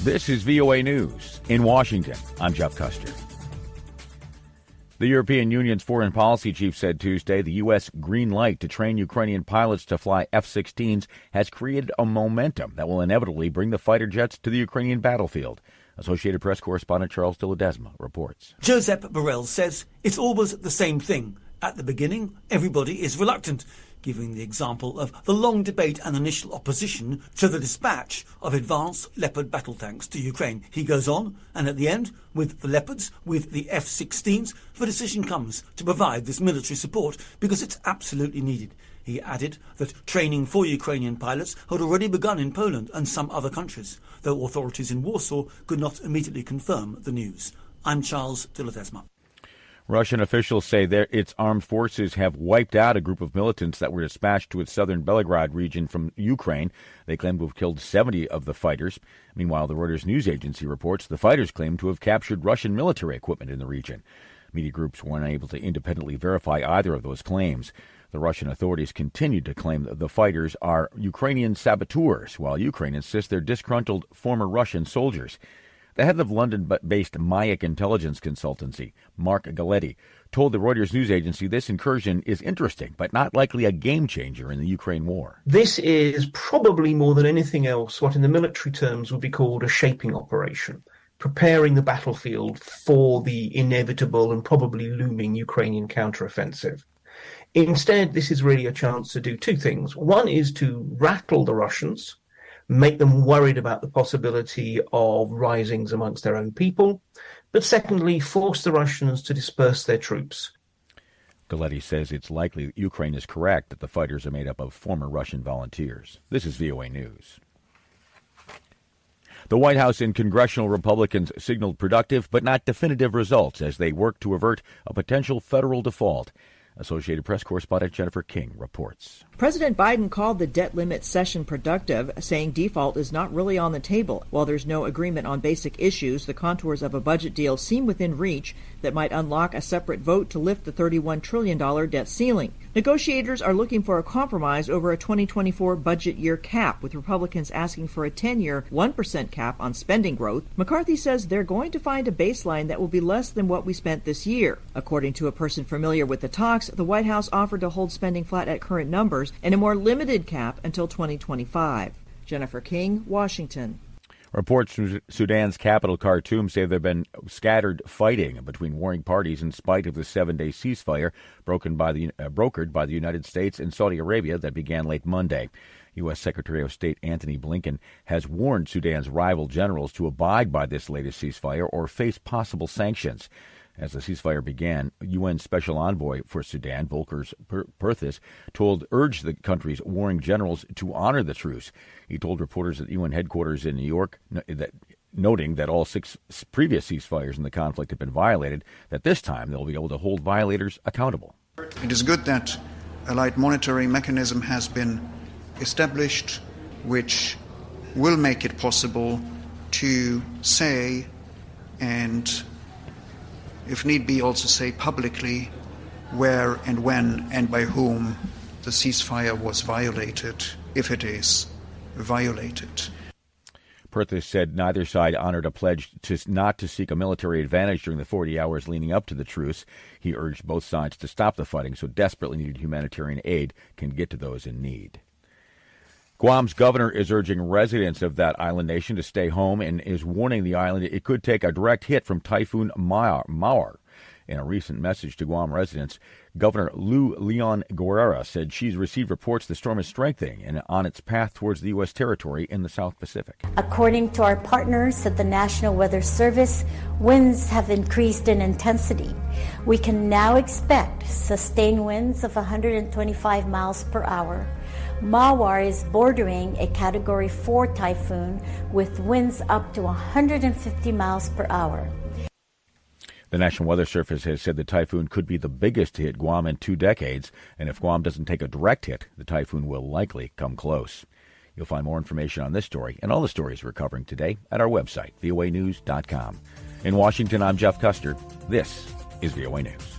This is VOA News. In Washington, I'm Jeff Custer. The European Union's foreign policy chief said Tuesday the U.S. green light to train Ukrainian pilots to fly F-16s has created a momentum that will inevitably bring the fighter jets to the Ukrainian battlefield. Associated Press correspondent Charles de Ledesma reports. Josep Burrell says it's always the same thing. At the beginning, everybody is reluctant, giving the example of the long debate and initial opposition to the dispatch of advanced Leopard battle tanks to Ukraine. He goes on, and at the end, with the Leopards, with the F-16s, the decision comes to provide this military support because it's absolutely needed. He added that training for Ukrainian pilots had already begun in Poland and some other countries, though authorities in Warsaw could not immediately confirm the news. I'm Charles de Ledesma. Russian officials say its armed forces have wiped out a group of militants that were dispatched to its southern Belgorod region from Ukraine. They claim to have killed 70 of the fighters. Meanwhile, the Reuters news agency reports the fighters claim to have captured Russian military equipment in the region. Media groups were unable to independently verify either of those claims. The Russian authorities continued to claim that the fighters are Ukrainian saboteurs, while Ukraine insists they're disgruntled former Russian soldiers. The head of London-based Mayak intelligence consultancy, Mark Galetti, told the Reuters news agency this incursion is interesting, but not likely a game-changer in the Ukraine war. This is probably more than anything else what in the military terms would be called a shaping operation, preparing the battlefield for the inevitable and probably looming Ukrainian counteroffensive. Instead, this is really a chance to do two things. One is to rattle the Russians, make them worried about the possibility of risings amongst their own people, but secondly, force the Russians to disperse their troops. Galetti says it's likely that Ukraine is correct that the fighters are made up of former Russian volunteers. This is VOA News. The White House and congressional Republicans signaled productive but not definitive results as they work to avert a potential federal default. Associated Press correspondent Jennifer King reports. President Biden called the debt limit session productive, saying default is not really on the table. While there's no agreement on basic issues, the contours of a budget deal seem within reach that might unlock a separate vote to lift the $31 trillion debt ceiling. Negotiators are looking for a compromise over a 2024 budget year cap, with Republicans asking for a 10-year 1% cap on spending growth. McCarthy says they're going to find a baseline that will be less than what we spent this year. According to a person familiar with the talks, the White House offered to hold spending flat at current numbers and a more limited cap until 2025. Jennifer King, Washington. Reports from Sudan's capital, Khartoum, say there have been scattered fighting between warring parties in spite of the 7-day ceasefire brokered by the United States and Saudi Arabia that began late Monday. U.S. Secretary of State Antony Blinken has warned Sudan's rival generals to abide by this latest ceasefire or face possible sanctions. As the ceasefire began, UN Special Envoy for Sudan, Volker Perthes, urged the country's warring generals to honor the truce. He told reporters at UN headquarters in New York, noting that all 6 previous ceasefires in the conflict have been violated, that this time they'll be able to hold violators accountable. It is good that a light monitoring mechanism has been established, which will make it possible to say and, if need be, also say publicly where and when and by whom the ceasefire was violated, if it is violated. Perthes said neither side honored a pledge not to seek a military advantage during the 40 hours leading up to the truce. He urged both sides to stop the fighting so desperately needed humanitarian aid can get to those in need. Guam's governor is urging residents of that island nation to stay home and is warning the island it could take a direct hit from Typhoon Mawar. In a recent message to Guam residents, Governor Lou Leon Guerrera said she's received reports the storm is strengthening and on its path towards the U.S. territory in the South Pacific. According to our partners at the National Weather Service, winds have increased in intensity. We can now expect sustained winds of 125 miles per hour. Mawar is bordering a Category 4 typhoon with winds up to 150 miles per hour. The National Weather Service has said the typhoon could be the biggest to hit Guam in 2 decades, and if Guam doesn't take a direct hit, the typhoon will likely come close. You'll find more information on this story and all the stories we're covering today at our website, voanews.com. In Washington, I'm Jeff Custer. This is VOA News.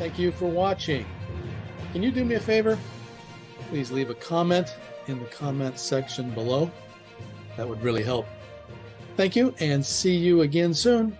Thank you for watching. Can you do me a favor? Please leave a comment in the comment section below. That would really help. Thank you, and see you again soon.